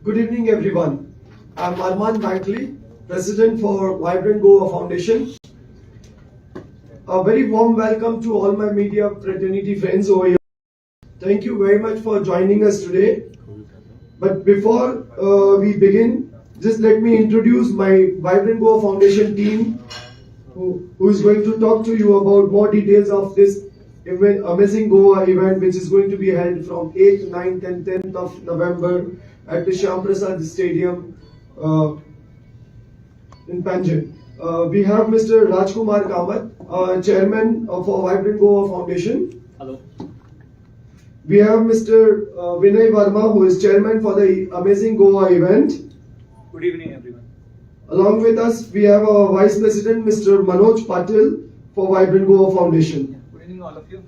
Good evening, everyone. I'm Arman Bankley, President for Vibrant Goa Foundation. A very warm welcome to all my media fraternity friends over here. Thank you very much for joining us today. But before we begin, just let me introduce my Vibrant Goa Foundation team who is going to talk to you about more details of this amazing Goa event, which is going to be held from 8th, 9th and 10th of November at the Shyam Prasad Stadium in Panjim. We have Mr. Rajkumar Kamath, Chairman of our Vibrant Goa Foundation. Hello. We have Mr. Vinay Verma, who is Chairman for the Amazing Goa event. Good evening, everyone. Along with us, we have our Vice President, Mr. Manoj Patil for Vibrant Goa Foundation. Good evening, all of you.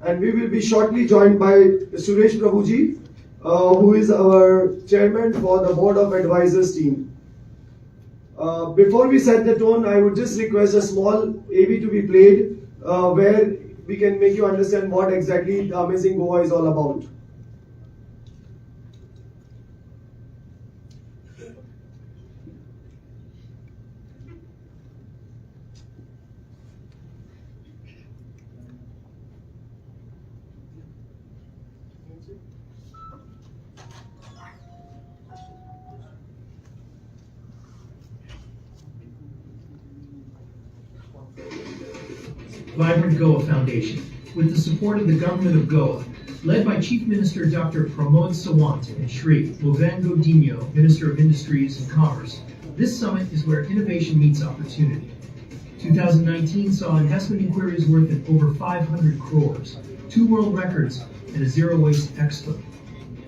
And we will be shortly joined by Suresh Prabhuji, who is our Chairman for the Board of Advisors team. Before we set the tone, I would just request a small AV to be played where we can make you understand what exactly the Amazing Goa is all about. Vibrant Goa Foundation, with the support of the Government of Goa, led by Chief Minister Dr. Pramod Sawant and Shri Lovan Godinho, Minister of Industries and Commerce. This summit is where innovation meets opportunity. 2019 saw investment inquiries worth over 500 crores, 2 world records, and a zero waste expo.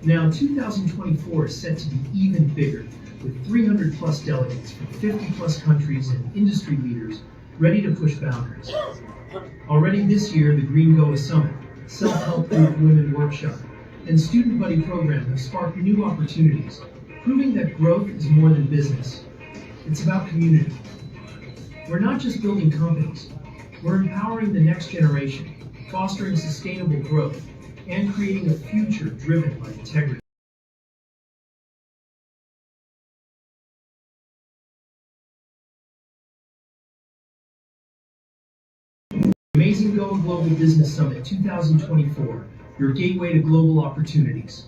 Now 2024 is set to be even bigger, with 300 plus delegates from 50 plus countries and industry leaders ready to push boundaries. Already this year, the Green Goa Summit, Self-Help Group Women Workshop, and Student Buddy Program have sparked new opportunities, proving that growth is more than business. It's about community. We're not just building companies, we're empowering the next generation, fostering sustainable growth, and creating a future driven by integrity. Amazing Goa Global Business Summit 2024, your gateway to global opportunities.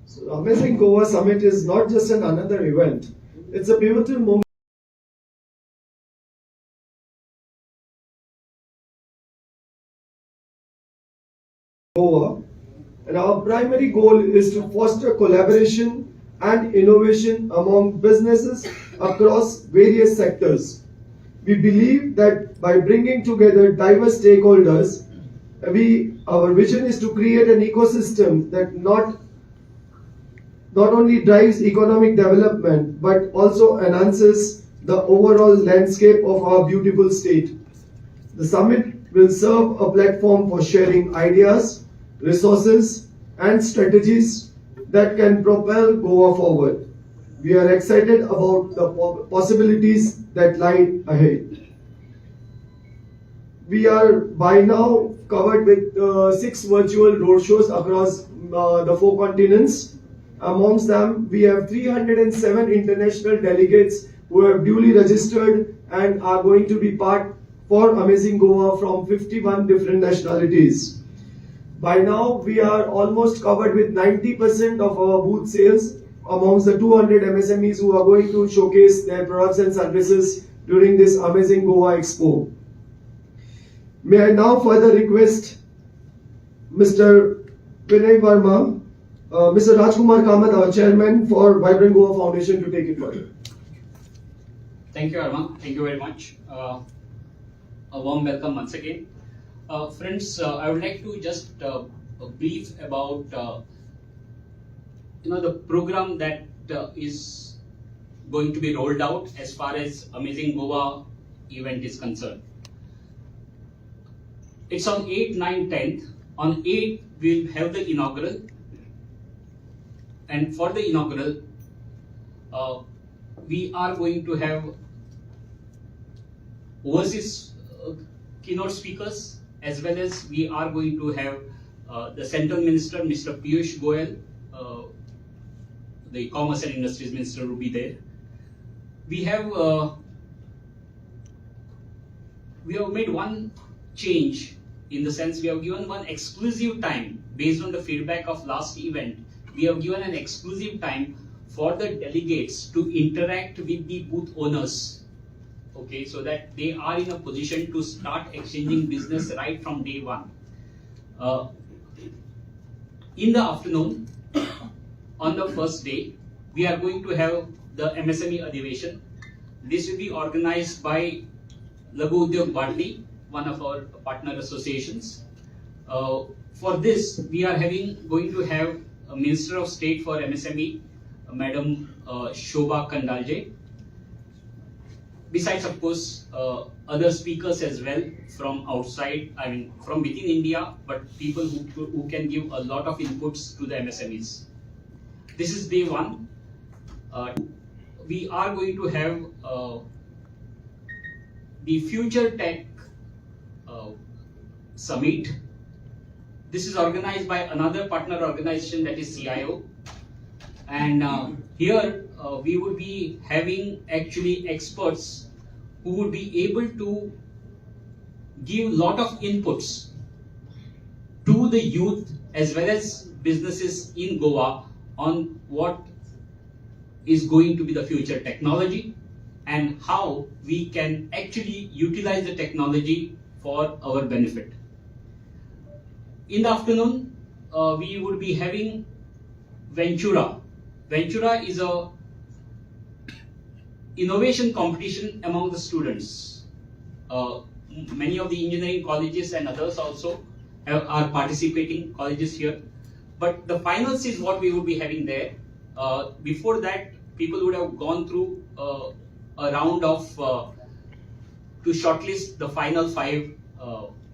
So the Amazing Goa Summit is not just another event. It's a pivotal moment in Goa, and our primary goal is to foster collaboration and innovation among businesses across various sectors. We believe that by bringing together diverse stakeholders, our vision is to create an ecosystem that not only drives economic development but also enhances the overall landscape of our beautiful state. The summit will serve a platform for sharing ideas, resources, and strategies that can propel Goa forward. We are excited about the possibilities that lie ahead. We are by now covered with 6 virtual roadshows across the 4 continents. Amongst them, we have 307 international delegates who have duly registered and are going to be part for Amazing Goa from 51 different nationalities. By now, we are almost covered with 90% of our booth sales amongst the 200 MSMEs who are going to showcase their products and services during this Amazing Goa Expo. May I now further request Mr. Vinay Verma, Mr. Rajkumar Kamath, our Chairman for Vibrant Goa Foundation, to take it further. Thank you, Arman. Thank you very much. A warm welcome once again. Friends, I would like to just brief about the program that is going to be rolled out as far as Amazing Goa event is concerned. It's on 8, 9, 10th. On 8, we'll have the inaugural, and for the inaugural, we are going to have overseas keynote speakers as well as we are going to have the Central Minister, Mr. Piyush Goyal, the Commerce and Industries Minister will be there. We have made one change in the sense we have given one exclusive time based on the feedback of last event. We have given an exclusive time for the delegates to interact with the booth owners, okay, so that they are in a position to start exchanging business right from day one. In the afternoon, on the first day, we are going to have the MSME Adhiveshan. This will be organized by Laghu Udyog Bharti, one of our partner associations. For this, we are going to have a Minister of State for MSME, Madam Shobha Kandalje. Besides, of course, other speakers as well from outside, I mean from within India, but people who can give a lot of inputs to the MSMEs. This is day one. We are going to have the Future Tech Summit. This is organized by another partner organization, that is CIO. And here we would be having actually experts who would be able to give lot of inputs to the youth as well as businesses in Goa on what is going to be the future technology and how we can actually utilize the technology for our benefit. In the afternoon, we would be having Ventura. Ventura is a innovation competition among the students. Many of the engineering colleges and others also are participating colleges here. But the finals is what we would be having there. Before that, people would have gone through a round of to shortlist the final 5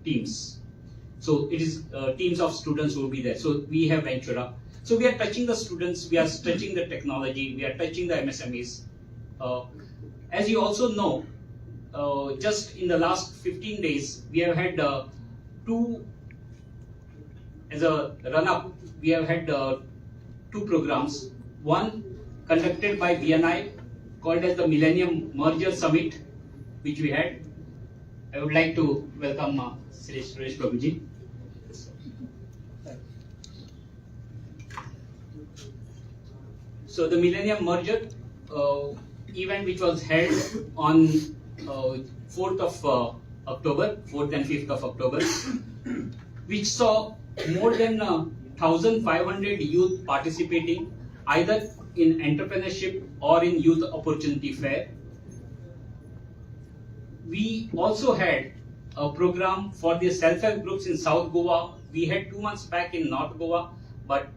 teams. So it is teams of students who will be there. So we have Ventura. So we are touching the students, we are touching the technology, we are touching the MSMEs. As you also know, just in the last 15 days, we have had as a run-up, we have had 2 programs. One conducted by BNI called as the Millennium Merger Summit, which we had. I would like to welcome Suresh Prabhuji. So the Millennium Merger event, which was held on 4th of October, 4th and 5th of October, which saw more than 1,500 youth participating either in entrepreneurship or in youth opportunity fair. We also had a program for the self-help groups in South Goa. We had 2 months back in North Goa, but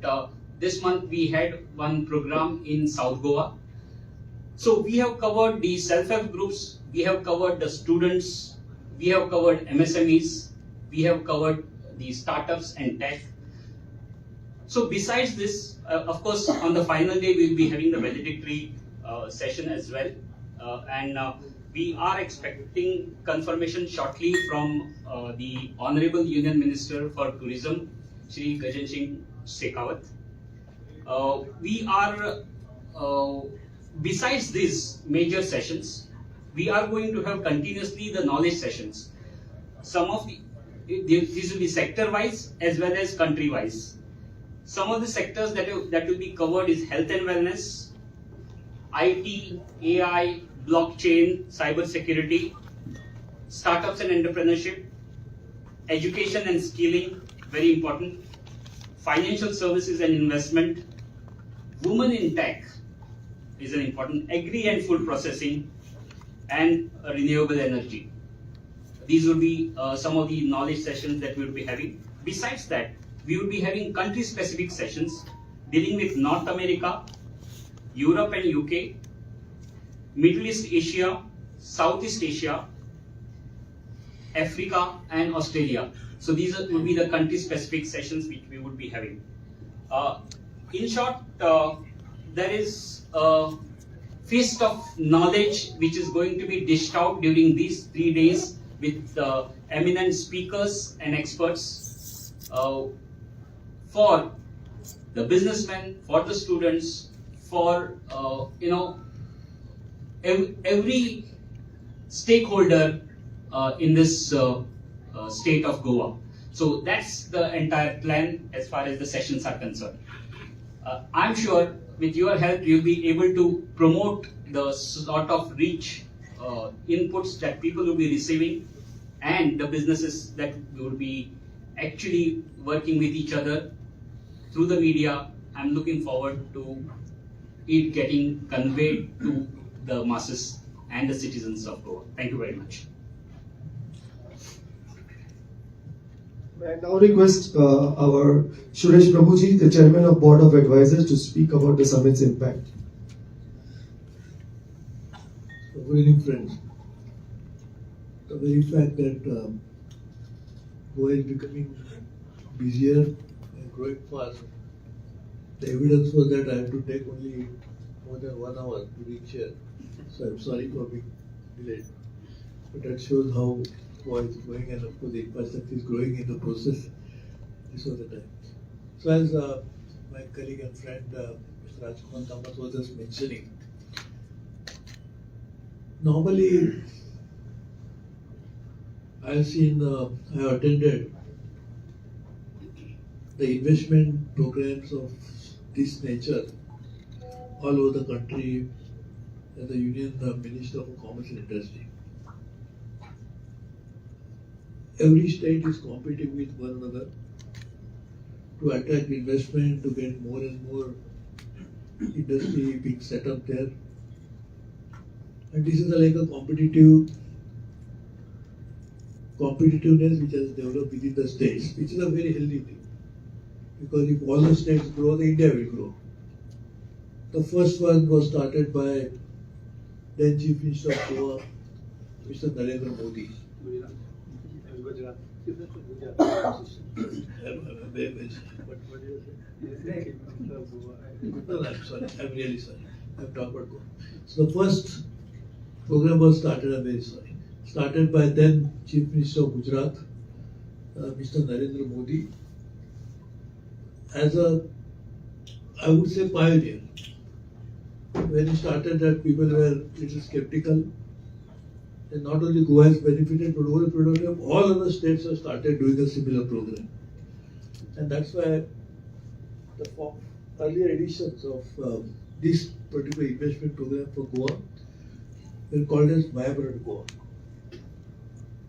this month we had one program in South Goa. So we have covered the self-help groups, we have covered the students, we have covered MSMEs, we have covered the startups and tech. So besides this, of course, on the final day we will be having the valedictory session as well. And we are expecting confirmation shortly from the Honorable Union Minister for Tourism, Shri Gajan Singh Shekhawat. We are, besides these major sessions, we are going to have continuously the knowledge sessions. Some of these will be sector-wise as well as country-wise. Some of the sectors that will be covered is health and wellness, IT, AI, blockchain, cyber security, startups and entrepreneurship, education and skilling, very important, financial services and investment, women in tech is an important, agri and food processing, and renewable energy. These will be some of the knowledge sessions that we will be having. Besides that, we will be having country-specific sessions dealing with North America, Europe and UK, Middle East Asia, Southeast Asia, Africa and Australia. So these will be the country-specific sessions which we would be having. In short, there is a feast of knowledge which is going to be dished out during these 3 days with eminent speakers and experts for the businessmen, for the students, for every stakeholder in this state of Goa. So that's the entire plan as far as the sessions are concerned. I'm sure with your help you'll be able to promote the sort of reach inputs that people will be receiving and the businesses that will be actually working with each other through the media. I'm looking forward to it getting conveyed to the masses and the citizens of Goa. Thank you very much. I now request our Suresh Prabhuji, the Chairman of Board of Advisors, to speak about the summit's impact. Good evening, friends. The very fact that Goa is becoming busier and growing fast, the evidence was that I had to take only more than 1 hour to reach here. So I'm sorry for being delayed. But that shows how Goa is growing, and of course the infrastructure is growing in the process. This was the time. So as my colleague and friend Mr. Rajkumar Kamath was just mentioning, normally I have attended the investment programs of this nature all over the country as the Union Minister for Commerce and Industry. Every state is competing with one another to attract investment, to get more and more industry being set up there. And this is like a competitiveness which has developed within the states, which is a very healthy thing. Because if all the states grow, then India will grow. The first one was started by then Chief Minister of Goa, Mr. Narendra Modi. No, I'm sorry. I'm really sorry. I'm talking about Goa. So the first program was started, I'm very sorry, started by then Chief Minister of Gujarat, Mr. Narendra Modi, as a, I would say, pioneer. When he started that, people were a little skeptical. And not only Goa has benefited, but over a period of time, all other states have started doing a similar program. And that's why the earlier editions of this particular investment program for Goa were called as Vibrant Goa.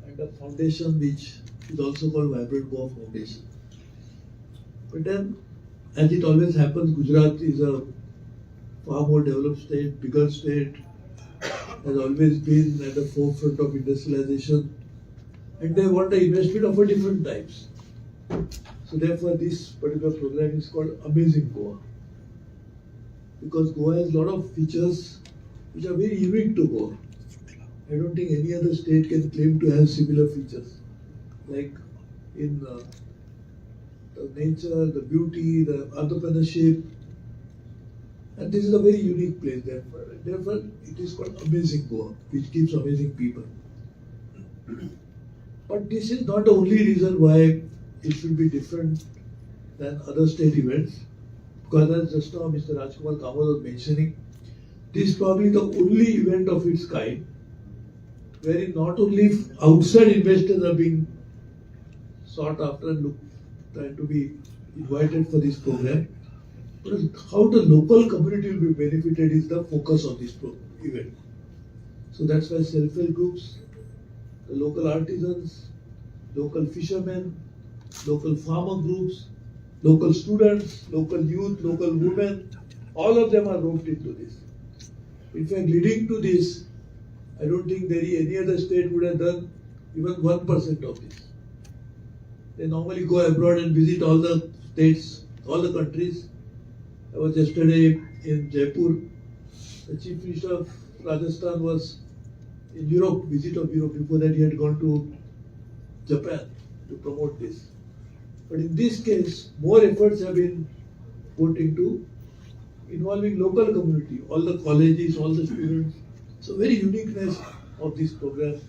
And a foundation which is also called Vibrant Goa Foundation. But then, as it always happens, Gujarat is a far more developed state, bigger state, has always been at the forefront of industrialization, and they want the investment of a different types. So therefore this particular program is called Amazing Goa. Because Goa has a lot of features which are very unique to Goa. I don't think any other state can claim to have similar features. Like in the nature, the beauty, the entrepreneurship. And this is a very unique place, therefore it is called Amazing Goa, which gives amazing people. But this is not the only reason why it should be different than other state events. Because as just now Mr. Rajkumar Kamath was mentioning, this is probably the only event of its kind wherein not only outside investors are being sought after and trying to be invited for this program, but how the local community will be benefited is the focus of this event. So that's why self-help groups, the local artisans, local fishermen, local farmer groups, local students, local youth, local women, all of them are roped into this. In fact, leading to this, I don't think any other state would have done even 1% of this. They normally go abroad and visit all the states, all the countries. I was yesterday in Jaipur. The Chief Minister of Rajasthan was in Europe, visit of Europe. Before that, he had gone to Japan to promote this. But in this case, more efforts have been put into involving local community, all the colleges, all the students. So very uniqueness of this program.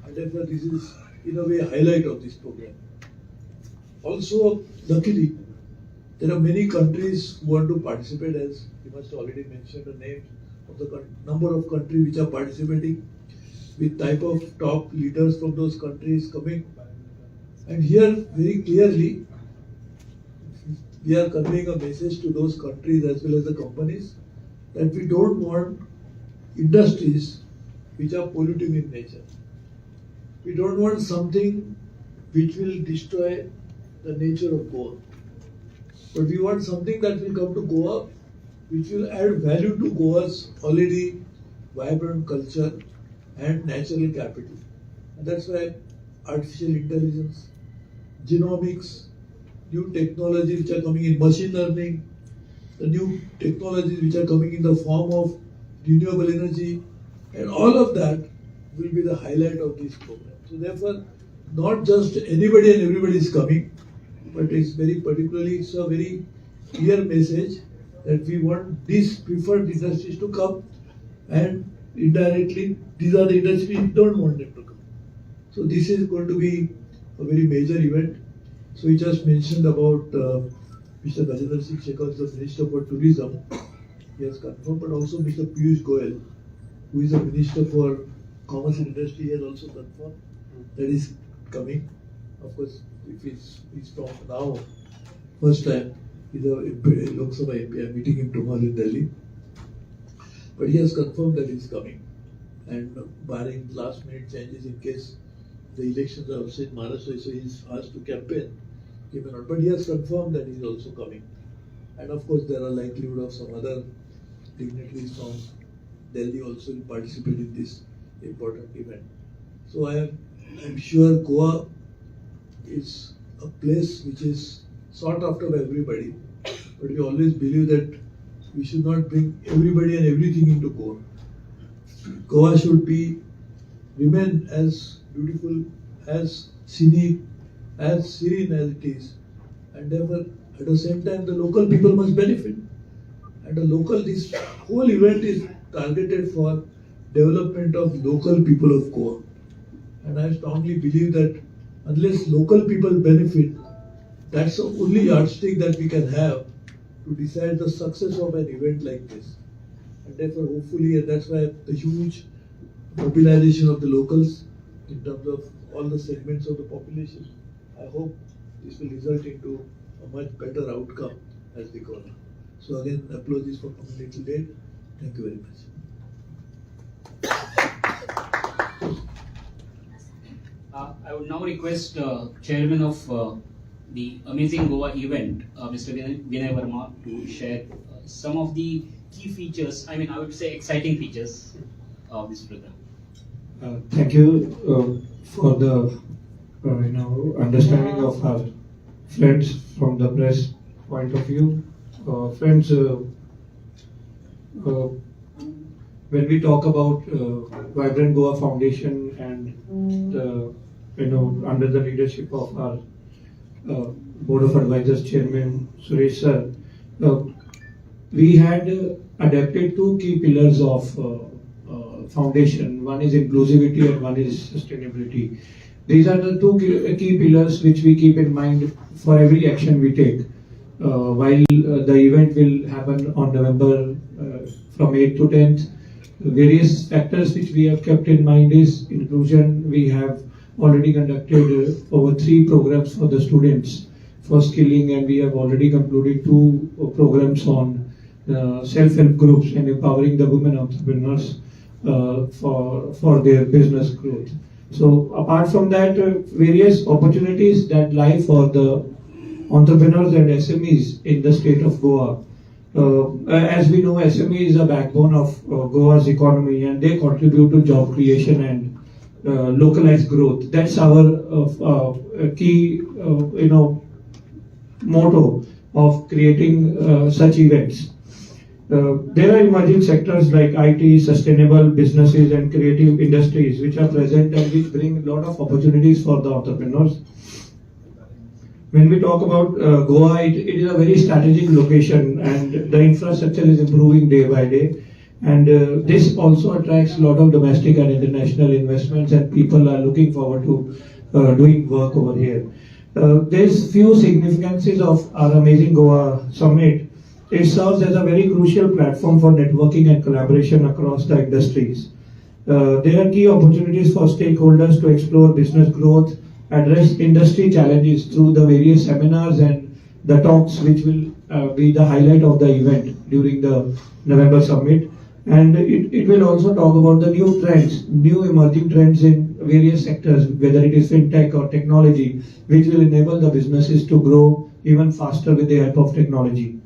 And therefore, this is in a way a highlight of this program. Also, luckily, there are many countries who want to participate, as you must already mention the names of the number of countries which are participating, with type of top leaders from those countries coming. And here, very clearly, we are conveying a message to those countries as well as the companies that we don't want industries which are polluting in nature. We don't want something which will destroy the nature of Goa. But we want something that will come to Goa which will add value to Goa's already vibrant culture and natural capital. And that's why artificial intelligence, genomics, new technologies which are coming in machine learning, the new technologies which are coming in the form of renewable energy, and all of that will be the highlight of this program. So therefore, not just anybody and everybody is coming, but it's very particularly, it's a very clear message that we want these preferred industries to come, and indirectly, these are the industries we don't want them to come. So this is going to be a very major event. So we just mentioned about Mr. Gajendra Singh Shekhar, the Minister for Tourism. He has confirmed, but also Mr. Piyush Goyal, who is the Minister for Commerce and Industry, has also confirmed that is coming. Of course, if he's from now, first time, he's a Lok Sabha MP. I'm meeting him tomorrow in Delhi. But he has confirmed that he's coming. And barring last minute changes in case the elections are also in Maharashtra, so he's asked to campaign. He may not, but he has confirmed that he's also coming. And of course, there are likelihood of some other dignitaries from Delhi also will participate in this important event. So I'm sure Goa is a place which is sought after by everybody, but we always believe that we should not bring everybody and everything into Goa. Goa should remain as beautiful, as scenic, as serene as it is, and therefore at the same time the local people must benefit. And this whole event is targeted for development of local people of Goa. And I strongly believe that unless local people benefit, that's the only yardstick that we can have to decide the success of an event like this. And therefore hopefully, and that's why the huge mobilization of the locals in terms of all the segments of the population, I hope this will result into a much better outcome as we go on. So again, apologies for coming a little late. Thank you very much. I would now request Chairman of the Amazing Goa event, Mr. Vinay Verma, to share some of the key features, I would say exciting features of this program. Thank you for the understanding of our friends from the press point of view. Friends, when we talk about Vibrant Goa Foundation and under the leadership of our Board of Advisors Chairman Suresh sir, we had adapted two key pillars of foundation. One is inclusivity and one is sustainability. These are the two key pillars which we keep in mind for every action we take. While the event will happen on November from 8th to 10th, various factors which we have kept in mind is inclusion. We have already conducted over 3 programs for the students for skilling, and we have already concluded 2 programs on self-help groups and empowering the women entrepreneurs for their business growth. So apart from that, various opportunities that lie for the entrepreneurs and SMEs in the state of Goa. As we know, SME is a backbone of Goa's economy, and they contribute to job creation and localized growth. That's our key, motto of creating such events. There are emerging sectors like IT, sustainable businesses and creative industries which are present and which bring a lot of opportunities for the entrepreneurs. When we talk about Goa, it is a very strategic location and the infrastructure is improving day by day. And this also attracts a lot of domestic and international investments, and people are looking forward to doing work over here. There's few significances of our Amazing Goa Summit. It serves as a very crucial platform for networking and collaboration across the industries. There are key opportunities for stakeholders to explore business growth, address industry challenges through the various seminars and the talks, which will be the highlight of the event during the November Summit. And it will also talk about the new trends, new emerging trends in various sectors, whether it is fintech or technology, which will enable the businesses to grow even faster with the help of technology.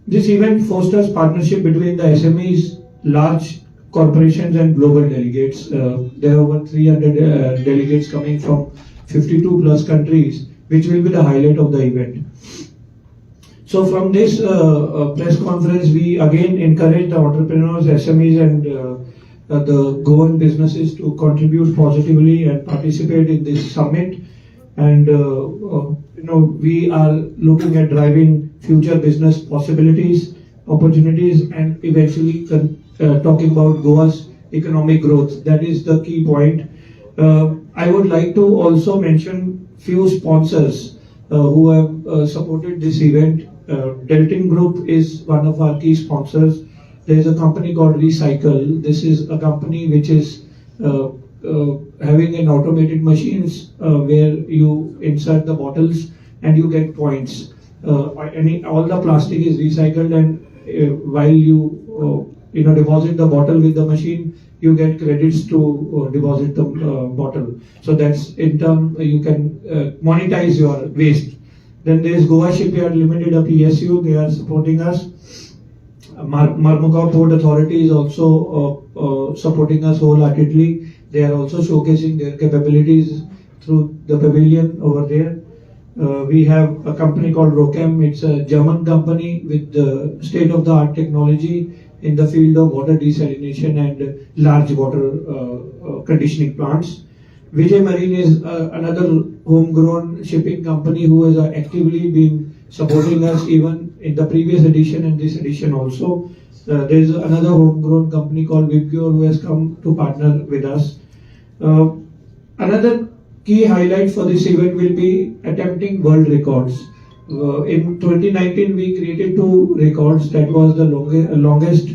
This event fosters partnership between the SMEs, large corporations and global delegates. There are over 300 delegates coming from 52 plus countries, which will be the highlight of the event. So from this press conference, we again encourage the entrepreneurs, SMEs and the Goan businesses to contribute positively and participate in this summit. And we are looking at driving future business possibilities, opportunities, and eventually talking about Goa's economic growth. That is the key point. I would like to also mention few sponsors who have supported this event. Deltin Group is one of our key sponsors. There is a company called Recycle. This is a company which is having an automated machines where you insert the bottles and you get points. All the plastic is recycled, and while you deposit the bottle with the machine, you get credits to deposit the bottle. So that's in turn you can monetize your waste. Then there is Goa Shipyard Limited, a PSU. They are supporting us. Marmugao Port Authority is also supporting us wholeheartedly. They are also showcasing their capabilities through the pavilion over there. We have a company called Rochem. It's a German company with state-of-the-art technology in the field of water desalination and large water conditioning plants. Vijay Marine is another homegrown shipping company who has actively been supporting us even in the previous edition and this edition also. There is another homegrown company called Vibgyor who has come to partner with us. Another key highlight for this event will be attempting world records. In 2019, we created 2 records. That was the longest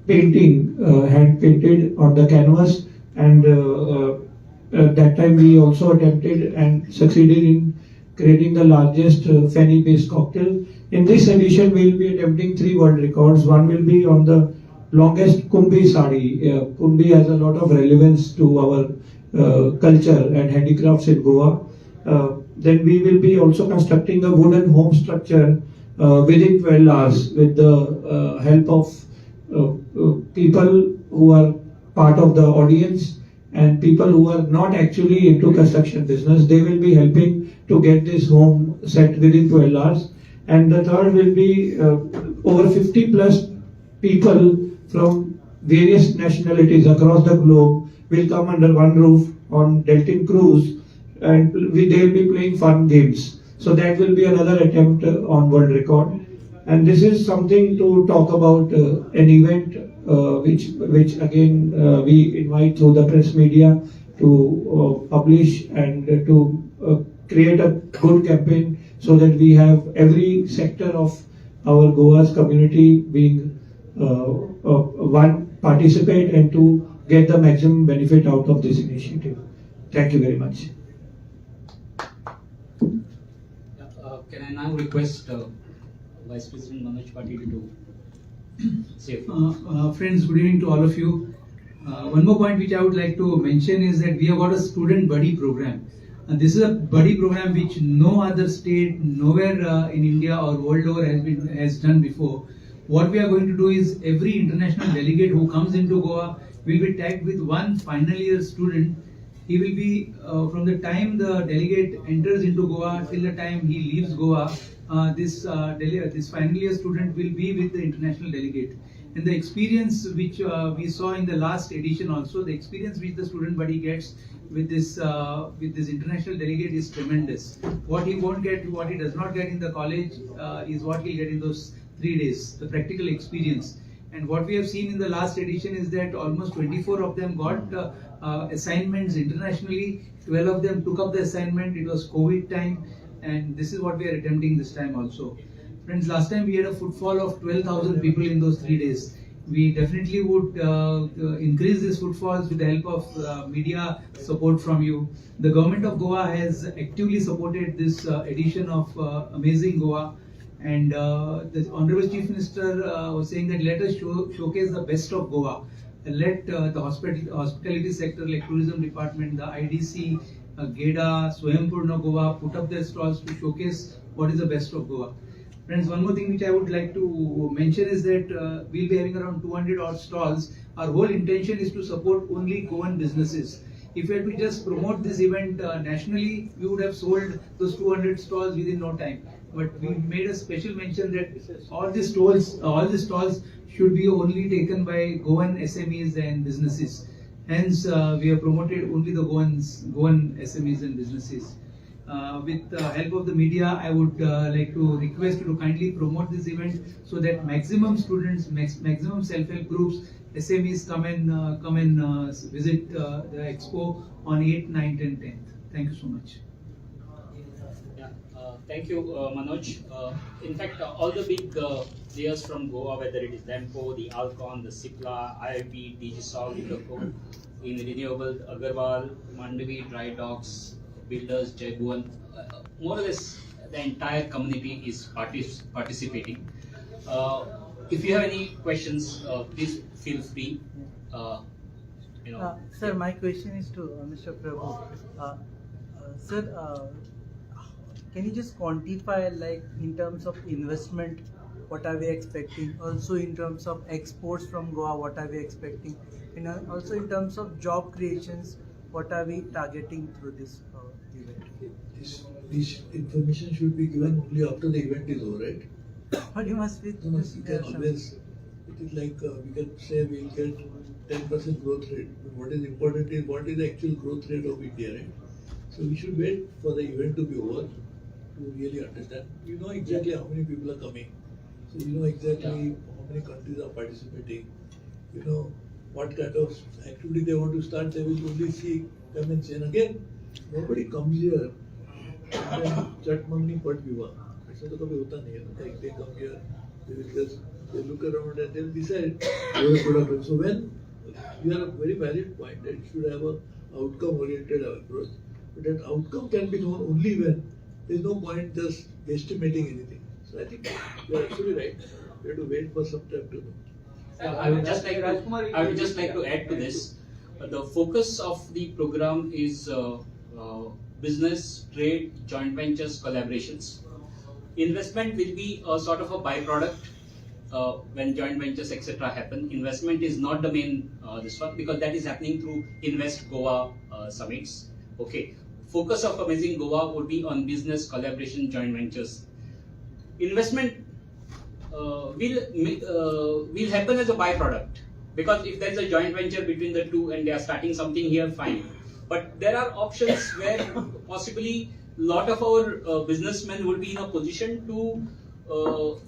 painting, hand painted on the canvas, and that time we also attempted and succeeded in creating the largest Feni-based cocktail. In this edition, we will be attempting 3 world records. One will be on the longest Kumbi sari. Kumbi has a lot of relevance to our culture and handicrafts in Goa. Then we will be also constructing a wooden home structure within 12 hours with the help of people who are part of the audience and people who are not actually into construction business. They will be helping to get this home set within 12 hours. And the third will be over 50 plus people from various nationalities across the globe will come under one roof on Deltin Cruise, and they will be playing fun games. So that will be another attempt on world record. And this is something to talk about an event which again we invite through the press media to publish and to create a good campaign so that we have every sector of our Goa's community being one, participate, and to get the maximum benefit out of this initiative. Thank you very much. Can I now request Vice President Manoj Patil to say a few? Friends, good evening to all of you. One more point which I would like to mention is that we have got a student buddy program. And this is a buddy program which no other state, nowhere in India or world over has done before. What we are going to do is every international delegate who comes into Goa will be tagged with one final year student. He will be from the time the delegate enters into Goa till the time he leaves Goa. This final year student will be with the international delegate. And the experience which we saw in the last edition also, the experience which the student buddy gets with this international delegate is tremendous. What he won't get, what he does not get in the college is what he'll get in those 3 days, the practical experience. And what we have seen in the last edition is that almost 24 of them got assignments internationally. 12 of them took up the assignment. It was COVID time, and this is what we are attempting this time also. Friends, last time we had a footfall of 12,000 people in those 3 days. We definitely would increase these footfalls with the help of media support from you. The government of Goa has actively supported this edition of Amazing Goa. And the Honorable Chief Minister was saying that let us showcase the best of Goa. And let the hospitality sector like tourism department, the IDC, GEDA, Swaympurna Goa put up their stalls to showcase what is the best of Goa. Friends, one more thing which I would like to mention is that we'll be having around 200 odd stalls. Our whole intention is to support only Goan businesses. If we had to just promote this event nationally, we would have sold those 200 stalls within no time. But we made a special mention that all the stalls should be only taken by Goan SMEs and businesses. Hence, we have promoted only the Goan SMEs and businesses. With the help of the media, I would like to request you to kindly promote this event so that maximum students, maximum self-help groups, SMEs come and visit the expo on 8th, 9th and 10th. Thank you so much. Thank you, Manoj. In fact, all the big players from Goa, whether it is Lempo, the Alcon, the Cipla, IIP, Digisol, Indoco, in renewable, Agarwal, Mandavi, Dry Docks, Builders, Jaguan, more or less the entire community is participating. If you have any questions, please feel free. Sir, my question is to Mr. Prabhu. Sir, can you just quantify, like in terms of investment, what are we expecting? Also in terms of exports from Goa, what are we expecting? And also in terms of job creations, what are we targeting through this event? This information should be given only after the event is over, right? But you must be. No, you can always. It is like we can say we will get 10% growth rate. But what is important is what is the actual growth rate of India, right? So we should wait for the event to be over to really understand. You know exactly how many people are coming. So you know exactly how many countries are participating. You know what kind of activity they want to start. They will only see, come and say. And again, nobody comes here and then chat mangni pat viva. ऐसा तो कभी होता नहीं है ना. Like they come here, they will just they look around and they'll decide what is product. So when you have a very valid point that you should have a outcome-oriented approach, but that outcome can be known only when there is no point just estimating anything. So I think you are absolutely right. We have to wait for some time to know. I would just like to add to this. The focus of the program is business, trade, joint ventures, collaborations. Investment will be a sort of a byproduct when joint ventures etc. happen. Investment is not the main this one, because that is happening through Invest Goa summits. Okay. Focus of Amazing Goa would be on business, collaboration, joint ventures. Investment will happen as a byproduct, because if there is a joint venture between the two and they are starting something here, fine. But there are options where possibly a lot of our businessmen would be in a position to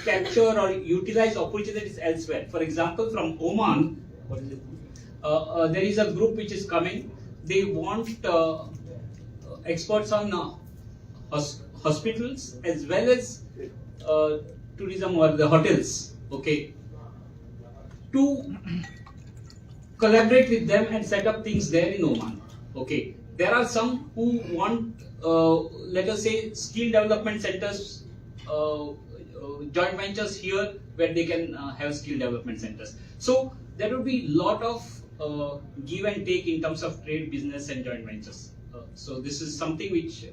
capture or utilize opportunities elsewhere. For example, from Oman, there is a group which is coming. They want experts on hospitals as well as tourism or the hotels, okay, to collaborate with them and set up things there in Oman. Okay, there are some who want, let us say, skill development centers, joint ventures here where they can have skill development centers. So there will be lot of give and take in terms of trade, business, and joint ventures. So this is something which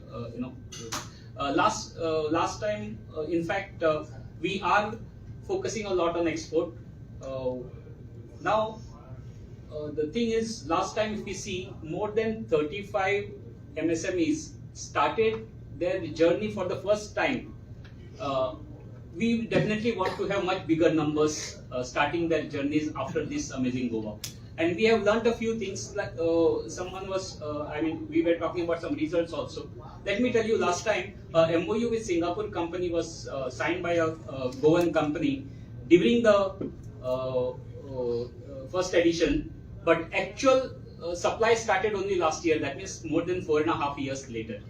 last time, in fact, we are focusing a lot on export. Now, the thing is, last time if we see, more than 35 MSMEs started their journey for the first time. We definitely want to have much bigger numbers starting their journeys after this Amazing Goa. and we have learnt a few things. Like someone was, we were talking about some results also. Let me tell you, last time MOU with Singapore company was signed by a Goan company during the first edition, but actual supply started only last year. That means more than 4.5 years later.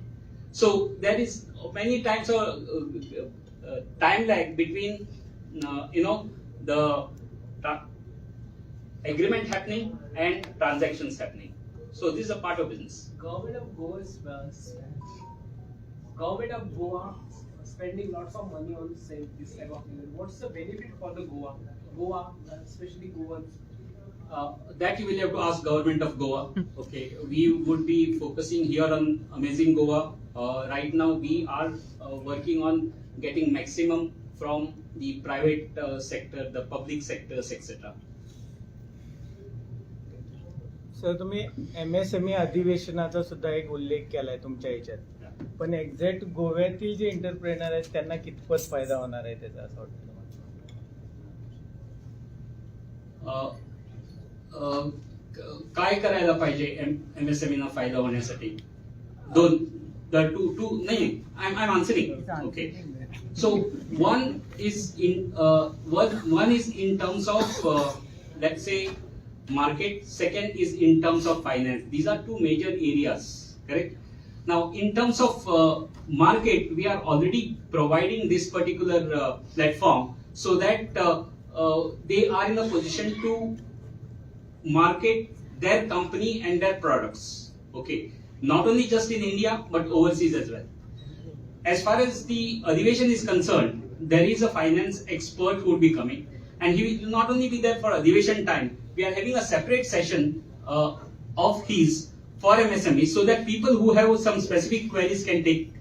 So there is many times a time lag between the agreement happening and transactions happening. So this is a part of business. Government of Goa spending lots of money on this type of event. What's the benefit for the Goa, especially Goans? That you will have to ask government of Goa. Okay, we would be focusing here on Amazing Goa. Right now we are working on getting maximum from the private sector, the public sectors, etc. Sir तुम्ही MSME अधिवेशनाचा सुद्धा एक उल्लेख केलाय तुमच्या ह्याच्यात, पण exact गोव्यातील जे entrepreneur आहेत त्यांना कितपत फायदा होणार आहे त्याचा असं वाटतं तुम्हाला? काय करायला पाहिजे MSME ना फायदा होण्यासाठी? two नाही, I'm answering. Okay, so one is in terms of let's say market, second is in terms of finance. These are two major areas, correct? Now in terms of market, we are already providing this particular platform so that they are in a position to market their company and their products. Okay, not only just in India but overseas as well. As far as the Adivation is concerned, there is a finance expert who will be coming, and he will not only be there for Adivation time. We are having a separate session of his for MSME, so that people who have some specific queries can take.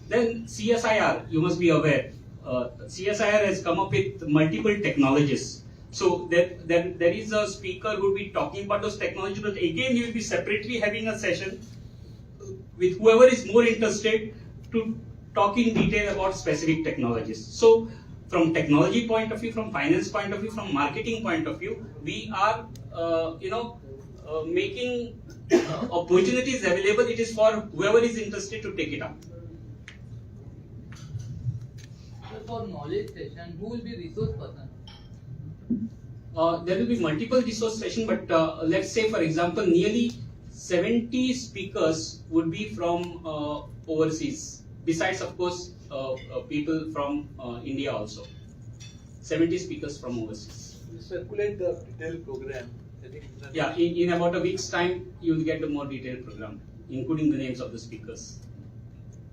Then CSIR, you must be aware. CSIR has come up with multiple technologies. So there is a speaker who will be talking about those technologies, but again he will be separately having a session with whoever is more interested to talk in detail about specific technologies. So from technology point of view, from finance point of view, from marketing point of view, we are making opportunities available. It is for whoever is interested to take it up. So for knowledge session, who will be resource person? There will be multiple resource sessions, but let's say, for example, nearly 70 speakers would be from overseas. Besides, of course, people from India also. 70 speakers from overseas. You circulate the detailed program. I think Yeah, in about a week's time, you will get a more detailed program, including the names of the speakers.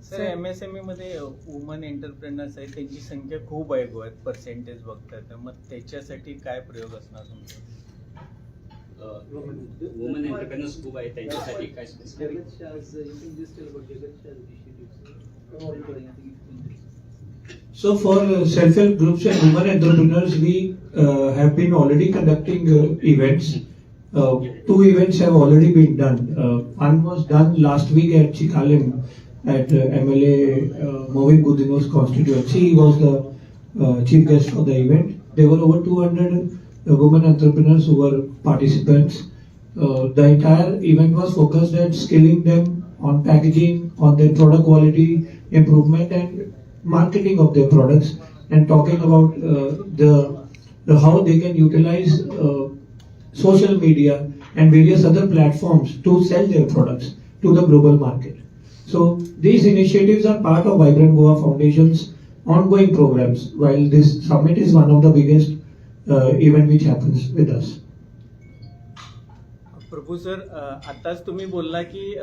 Sir MSME मध्ये woman entrepreneurs आहेत त्यांची संख्या खूप आहे गोव्यात, percentage बघतात, तर मग त्याच्यासाठी काय प्रयोग असणार तुमचा? वुमन एंटरप्रेनर्स खूप आहेत, त्यांच्यासाठी काय specific? So for self-help groups and women entrepreneurs, we have been already conducting events. 2 events have already been done. One was done last week at Chikalim at MLA Movin Budino's constituency. He was the chief guest for the event. There were over 200 women entrepreneurs who were participants. The entire event was focused at skilling them on packaging, on their product quality improvement and marketing of their products, and talking about how they can utilize social media and various other platforms to sell their products to the global market. So these initiatives are part of Vibrant Goa Foundation's ongoing programs, while this summit is one of the biggest event which happens with us. Prabhu sir, आताच तुम्ही बोलला की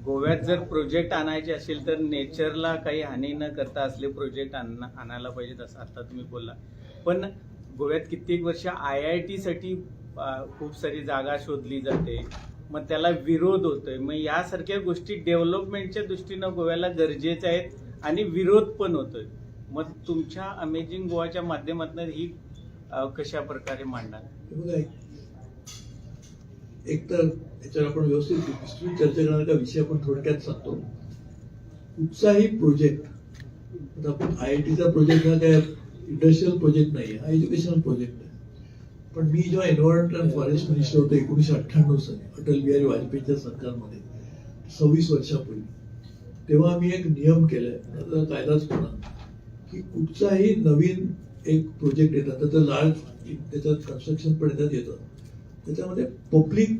गोव्यात जर project आणायचे असेल तर नेचरला काही हानी न करता असले प्रोजेक्ट आणायला पाहिजेत असं आता तुम्ही बोलला, पण गोव्यात कित्येक वर्ष IIT साठी खूप सारी जागा शोधली जाते, मग त्याला विरोध होतोय. मग यासारख्या गोष्टी डेव्हलपमेंटच्या दृष्टीनं गोव्याला गरजेच्या आहेत आणि विरोध पण होतोय. मग तुमच्या अमेझिंग गोवाच्या माध्यमातून ही कशा प्रकारे मांडणार? एक तर याच्यावर आपण व्यवस्थित विस्तृत चर्चा करण्याचा विषय आपण थोडक्यात सांगतो. कुठचाही प्रोजेक्ट, आता आपण IITचा प्रोजेक्ट हा काय इंडस्ट्रियल प्रोजेक्ट नाही, हा एज्युकेशनल प्रोजेक्ट आहे. पण मी जेव्हा एन्व्हायरमेंट अँड फॉरेस्ट मिनिस्टर होतो 1998 साली अटल बिहारी वाजपेयीच्या सरकारमध्ये 26 वर्षापूर्वी, तेव्हा आम्ही एक नियम केलाय, त्याचा कायदाच म्हणा, की कुठचाही नवीन एक प्रोजेक्ट येतात त्याचं लार्ज त्याच्यात कन्स्ट्रक्शन पण येतं, त्याच्यामध्ये पब्लिक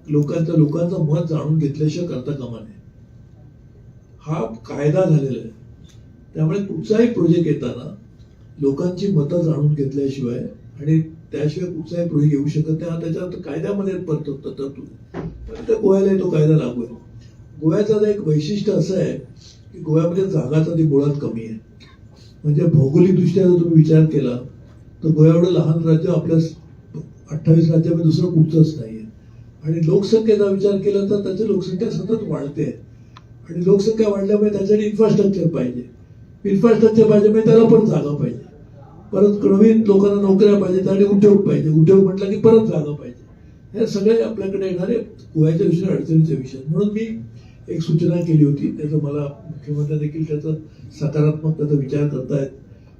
लोकांचं मत जाणून घेतल्याशिवाय करता कामा नये. हा कायदा झालेला आहे. त्यामुळे कुठचाही प्रोजेक्ट येताना लोकांची मतं जाणून घेतल्याशिवाय आणि त्याशिवाय कुठचाही प्रोजेक्ट येऊ शकत नाही. हा त्याच्या कायद्यामध्ये तरतूद आहे. त्या गोव्याला तो कायदा लागू आहे. गोव्याचं एक वैशिष्ट्य असं आहे की गोव्यामध्ये जागाचा ती मुळात कमी आहे. म्हणजे भौगोलिकदृष्ट्या जर तुम्ही विचार केला तर गोवा एवढं लहान राज्य आपल्या 28 राज्यामध्ये दुसरं कुठचंच नाहीये. आणि लोकसंख्येचा विचार केला तर त्याची लोकसंख्या सतत वाढते आणि लोकसंख्या वाढल्यामुळे त्याच्यासाठी इन्फ्रास्ट्रक्चर पाहिजे. इन्फ्रास्ट्रक्चर पाहिजे म्हणजे त्याला पण जागा पाहिजे. परत नवीन लोकांना नोकऱ्या पाहिजे, त्यासाठी उद्योग पाहिजे. उद्योग म्हटलं की परत जागा पाहिजे. हे सगळे आपल्याकडे येणारे गोव्याच्या विषयी अडचणीचे विषय. म्हणून मी एक सूचना केली होती, त्याचं मला मुख्यमंत्री देखील त्याचा सकारात्मक त्याचा विचार करतायत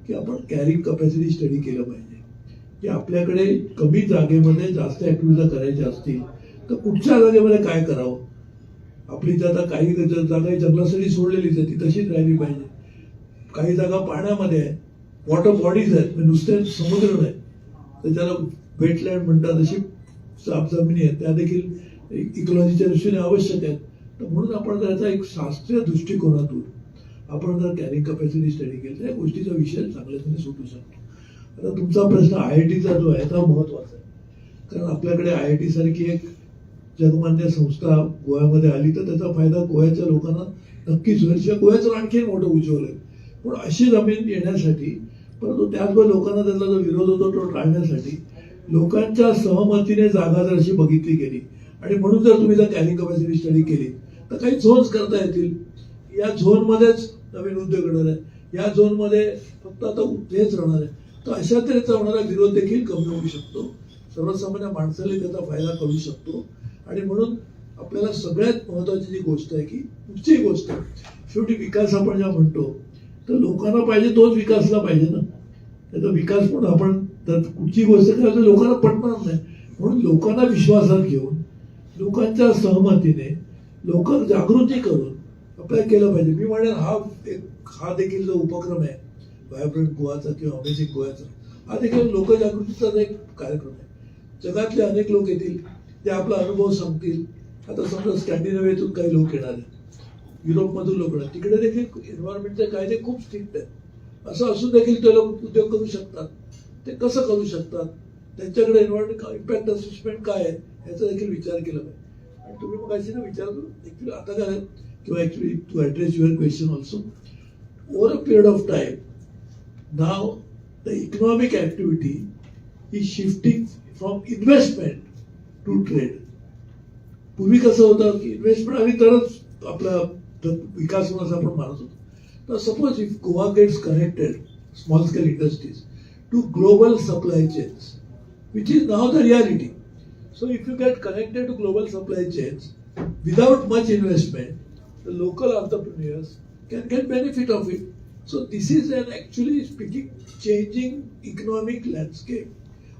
की आपण कॅरिंग कपॅसिटी स्टडी केलं पाहिजे. की आपल्याकडे कमी जागेमध्ये जास्त ऍक्टिव्हिटी करायच्या असतील तर कुठच्या जागेमध्ये काय करावं. आपली जी आता काही जागा जंगलासाठी सोडलेलीच आहे, ती तशीच राहिली पाहिजे. काही जागा पाण्यामध्ये आहे, वॉटर बॉडीज आहेत, म्हणजे नुसते समुद्र नाही तर त्याला वेटलँड म्हणतात, अशी जमिनी आहेत, त्या देखील इकॉलॉजीच्या दृष्टीने आवश्यक आहेत. तर म्हणून आपण त्याचा एक शास्त्रीय दृष्टिकोनातून आपण जर कॅरिंग कपॅसिटी स्टडी केली त्या गोष्टीचा विषय चांगल्यापणे सुटू शकतो. आता तुमचा प्रश्न IITचा जो आहे तो महत्वाचा आहे. कारण आपल्याकडे IIT सारखी एक जगमान्य संस्था गोव्यामध्ये आली तर त्याचा फायदा गोव्याच्या लोकांना नक्कीच होईल. शिवाय गोव्याचं आणखी मोठं उज्ज्वल आहे. पण अशी जमीन येण्यासाठी, परंतु त्याचबरोबर लोकांना त्याचा जो विरोध होतो तो टाळण्यासाठी लोकांच्या सहमतीने जागा जर अशी बघितली गेली आणि म्हणून जर तुम्ही जर कॅरिंग कपॅसिटी स्टडी केली तर काही झोन्स करता येतील. या झोनमध्येच नवीन उद्योग येणार आहे, या झोनमध्ये फक्त आता हेच राहणार आहे. तर अशा तऱ्हेचा होणारा विरोध देखील कमी होऊ शकतो. सर्वसामान्य माणसाला त्याचा फायदा करू शकतो. आणि म्हणून आपल्याला सगळ्यात महत्वाची जी गोष्ट आहे की कुठचीही गोष्ट शेवटी विकास आपण ज्या म्हणतो तर लोकांना पाहिजे तोच विकासला पाहिजे ना. त्याचा विकास पण आपण तर कुठची गोष्ट करायला लोकांना पटणार नाही. म्हणून लोकांना विश्वासात घेऊन लोकांच्या सहमतीने लोक जागृती करून आपल्याला केलं पाहिजे. मी म्हणेन हा देखील जो उपक्रम आहे व्हायब्रंट गोवाचा किंवा अमेझिंग गोव्याचा, हा देखील लोकजागृतीचा एक कार्यक्रम आहे. जगातले अनेक लोक येतील, ते आपला अनुभव सांगतील. आता समजा स्कॅन्डिनेव्हियातून काही लोक येणार आहेत, युरोपमधून लोक येणार, तिकडे देखील एन्व्हायरमेंटचे कायदे खूप स्ट्रिक्ट आहेत. असं असून देखील ते लोक उद्योग करू शकतात. ते कसं करू शकतात, त्यांच्याकडे एन्व्हायरमेंट इम्पॅक्ट असेसमेंट काय आहे याचा देखील विचार केला पाहिजे. आणि तुम्ही मग अशी ना विचार करू ऍक्च्युली आता काय किंवा actually to address your question also, over a period of time now the economic activity is shifting from investment to trade. पूर्वी कसं होतं की इन्व्हेस्टमेंट आणि तरच आपला विकास होणं असं आपण मानत होतो. तर suppose if Goa gets connected small scale industries to global supply chains which is now the reality. So if you get connected to global supply chains without much investment, the local entrepreneurs can get benefit of it. So this is an actually speaking changing economic landscape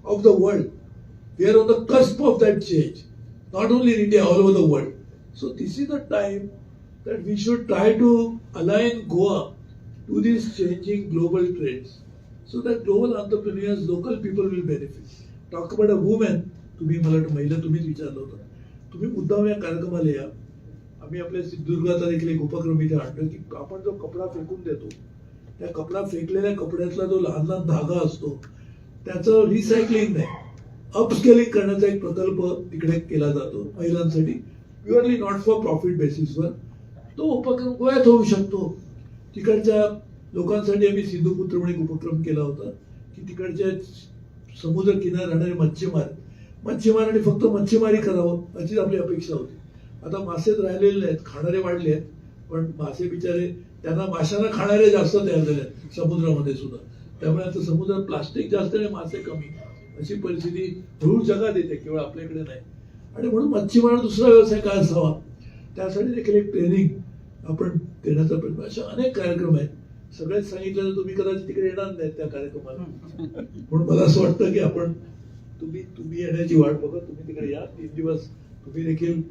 of the world. We are on the cusp of that change, not only in India, all over the world. So this is the time that we should try to align Goa to these changing global trends so that global entrepreneurs, local people will benefit. Talk about a woman, तुम्ही मला वाटतं महिला तुम्हीच विचारलं होतं. तुम्ही मुद्दाम या कार्यक्रमाला या. आम्ही आपल्या सिंधुदुर्गाचा देखील एक उपक्रम इथे आणतो की आपण जो कपडा फेकून देतो त्या कपडा फेकलेल्या कपड्यातला जो लहान लहान धागा असतो त्याचं रिसायकलिंग नाही, अपस्केलिंग करण्याचा एक प्रकल्प तिकडे केला जातो महिलांसाठी, प्युअरली नॉट फॉर प्रॉफिट बेसिसवर. तो उपक्रम गोव्यात होऊ शकतो. तिकडच्या लोकांसाठी आम्ही सिंधुपुत्र म्हणून एक उपक्रम केला होता की तिकडच्या समुद्र किनारे राहणारे मच्छीमारांनी फक्त मच्छीमारी करावं अशीच आपली अपेक्षा होती. आता मासेच राहिलेले नाहीत, खाणारे वाढले आहेत, पण मासे बिचारे त्यांना माशांना खाणारे जास्त तयार झाले आहेत समुद्रामध्ये सुद्धा. त्यामुळे आता समुद्रात प्लास्टिक जास्त आणि मासे कमी अशी परिस्थिती हळूहळू जगात येते, केवळ आपल्याकडे नाही. आणि म्हणून मच्छीमार दुसरा व्यवसाय काय असावा त्यासाठी देखील एक ट्रेनिंग आपण देण्याचा प्रयत्न. अशा अनेक कार्यक्रम आहेत सगळ्याच सांगितलं तर तुम्ही कदाचित तिकडे येणार नाही त्या कार्यक्रमाला. म्हणून मला असं वाटतं की आपण तुम्ही येण्याची वाट बघा. तुम्ही तिकडे या 3 दिवस. तुम्ही देखील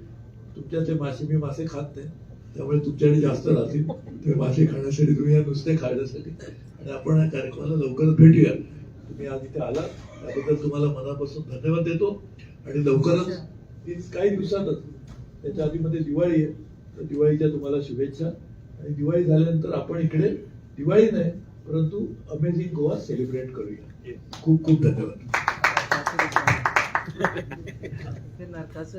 तुमच्यातले मासे, मी मासे खात नाही त्यामुळे तुमच्याकडे जास्त राहतील ते मासे खाण्यासाठी, तुम्ही या नुसते खाण्यासाठी. आणि आपण या कार्यक्रमाला लवकरच भेटूया. तुम्ही आज इथे आला त्याबद्दल तुम्हाला मनापासून धन्यवाद देतो. आणि लवकरच काही दिवसातच त्याच्या आधीमध्ये दिवाळी आहे, तर दिवाळीच्या तुम्हाला शुभेच्छा. आणि दिवाळी झाल्यानंतर आपण इकडे दिवाळी नाही परंतु अमेझिंग गोवा सेलिब्रेट करूया. खूप खूप धन्यवाद. ते नरकाचं